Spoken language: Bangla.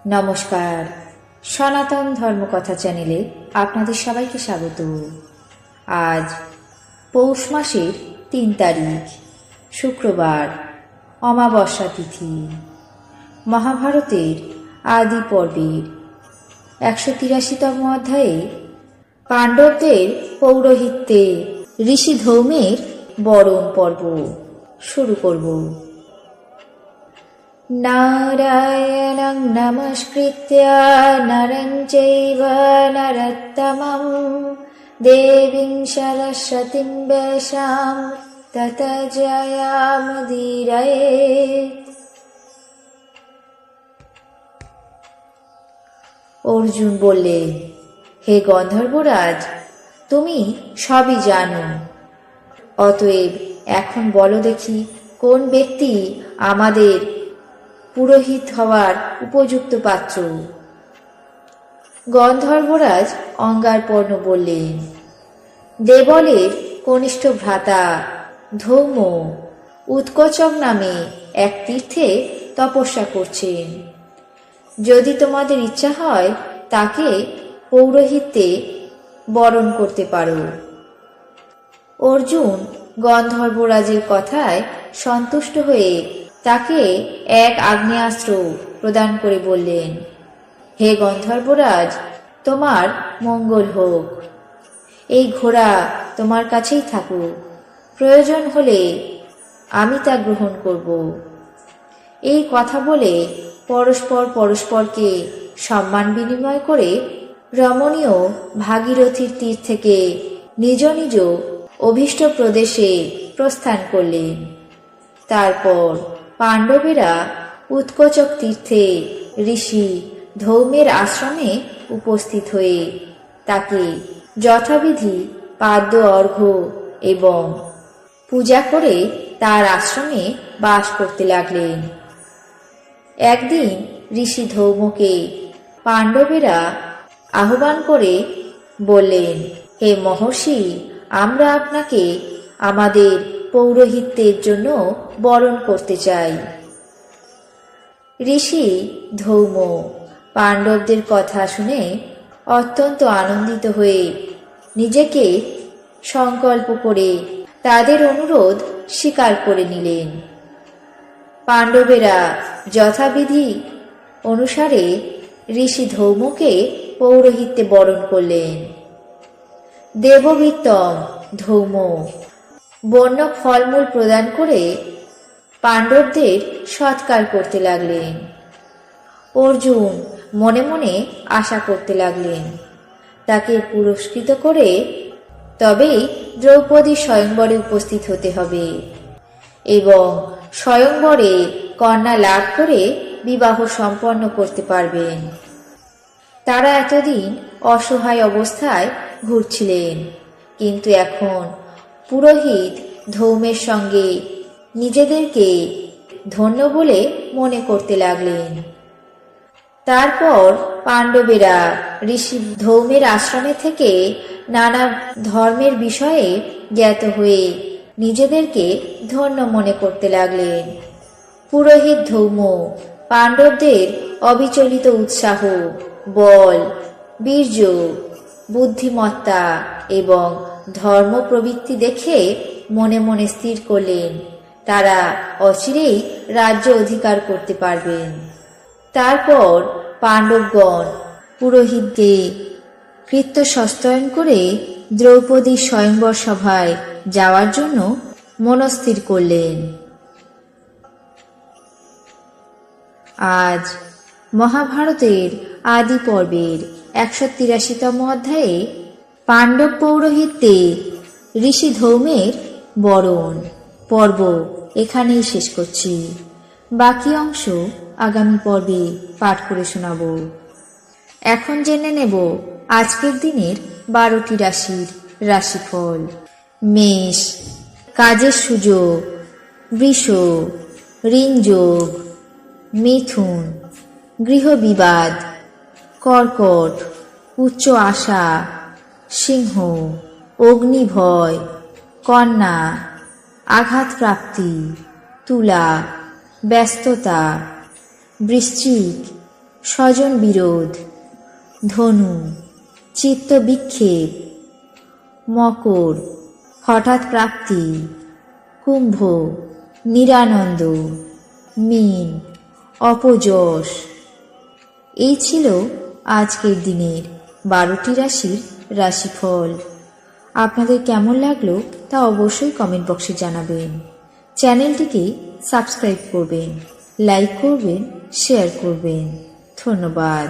নমস্কার, সনাতন ধর্মকথা চ্যানেলে আপনাদের সবাইকে স্বাগত। আজ পৌষ মাসের ৩ তারিখ, শুক্রবার, অমাবস্যা তিথি। মহাভারতের আদি পর্বের ১৮৩তম অধ্যায়ে পাণ্ডবদের পৌরোহিত্যে ঋষি ধৌমের বরণ পর্ব শুরু করব। নারায়ণং নমস্কৃত্য নরং চৈব নরোত্তমং দেবীং সরস্বতীং ব্যাসাং ততো জয়মুদীরয়েৎ। অর্জুন বললেন, হে গন্ধর্বরাজ, তুমি সবই জানো, অতএব এখন বলো দেখি কোন ব্যক্তি আমাদের পুরোহিত হওয়ার উপযুক্ত পাত্র? গন্ধর্বরাজ অঙ্গারপর্ণ বললেন, দেবলের কনিষ্ঠ ভ্রাতা ধৌম উৎকোচক নামে এক তীর্থে তপস্যা করছেন। যদি তোমাদের ইচ্ছা হয় তাকে পৌরোহিত্যে বরণ করতে পারো। অর্জুন গন্ধর্বরাজের কথায় সন্তুষ্ট হয়ে তাকে এক আগ্নেয়াস্ত্র প্রদান করে বললেন, হে গন্ধর্বরাজ, তোমার মঙ্গল হোক। এই ঘোড়া তোমার কাছেই থাকুক, প্রয়োজন হলে আমি তা গ্রহণ করব। এই কথা বলে পরস্পরকে সম্মান বিনিময় করে রমণীয় ভাগীরথীর তীর থেকে নিজ নিজ অভীষ্ট প্রদেশে প্রস্থান করলেন। তারপর পাণ্ডবেরা উৎকোচক তীর্থে ঋষি ধৌমের আশ্রমে উপস্থিত হয়ে তাকে যথাবিধি পাদ্য অর্ঘ্য এবং পূজা করে তার আশ্রমে বাস করতে লাগলেন। একদিন ঋষি ধৌমকে পাণ্ডবেরা আহ্বান করে বললেন, হে মহর্ষি, আমরা আপনাকে আমাদের পৌরোহিত্যের জন্য বরণ করতে চাই। ঋষি ধৌম পাণ্ডবদের কথা শুনে অত্যন্ত আনন্দিত হয়ে নিজেকে সংকল্প করে তাদের অনুরোধ স্বীকার করে নিলেন। পাণ্ডবেরা যথাবিধি অনুসারে ঋষি ধৌমকে পৌরোহিত্যে বরণ করলেন। দেববৃত্তম ধৌম বন্য ফলমূল প্রদান করে পাণ্ডবদের সৎকার করতে লাগলেন। অর্জুন মনে মনে আশা করতে লাগলেন, তাকে পুরস্কৃত করে তবেই দ্রৌপদী স্বয়ংবরে উপস্থিত হতে হবে এবং স্বয়ংবরে কন্যা লাভ করে বিবাহ সম্পন্ন করতে পারবেন। তারা এতদিন অসহায় অবস্থায় ঘুরছিলেন, কিন্তু এখন পুরোহিত ধৌমের সঙ্গে নিজেদেরকে ধন্য বলে মনে করতে লাগলেন। তারপর পাণ্ডবেরা ঋষি ধৌমের আশ্রমে থেকে নানা ধর্মের বিষয়ে জ্ঞাত হয়ে নিজেদেরকে ধন্য মনে করতে লাগলেন। পুরোহিত ধৌম পাণ্ডবদের অবিচলিত উৎসাহ, বল, বীর্য, বুদ্ধিমত্তা এবং ধর্ম প্রবৃত্তি দেখে মনে মনে স্থির করলেন তারা অচিরেই রাজ্য অধিকার করতে পারবেন। তারপর পাণ্ডবগণ পুরোহিতকে কৃত্য সস্তায়ন করে দ্রৌপদীর স্বয়ংবর সভায় যাওয়ার জন্য মনস্থির করলেন। আজ মহাভারতের আদি পর্বের ১৮৩তম অধ্যায়ে পাণ্ডব পৌরোহিত্যে ঋষি ধৌমের বরণ পর্ব এখানেই শেষ করছি। বাকি অংশ আগামী পর্বে পাঠ করে শোনাব। এখন জেনে নেব আজকের দিনের 12টি রাশির রাশিফল। মেষ, কাজের সুযোগ। বৃষ, ঋণ যোগ। মিথুন, গৃহবিবাদ। কর্কট, উচ্চ আশা। সিংহ, অগ্নিভয়। কন্যা, আঘাতপ্রাপ্তি। তুলা, ব্যস্ততা। বৃশ্চিক, স্বজন বিরোধ। ধনু চিত্ত বিক্ষেপ। মকর হঠাৎ প্রাপ্তি। কুম্ভ নিরানন্দ। মীন অপযশ। এই ছিল আজকের দিনের 12টি রাশির রাশিফল। আপনাদের কেমন লাগলো তা অবশ্যই কমেন্ট বক্সে জানাবেন। চ্যানেলটিকে সাবস্ক্রাইব করবেন, লাইক করবেন, শেয়ার করবেন। ধন্যবাদ।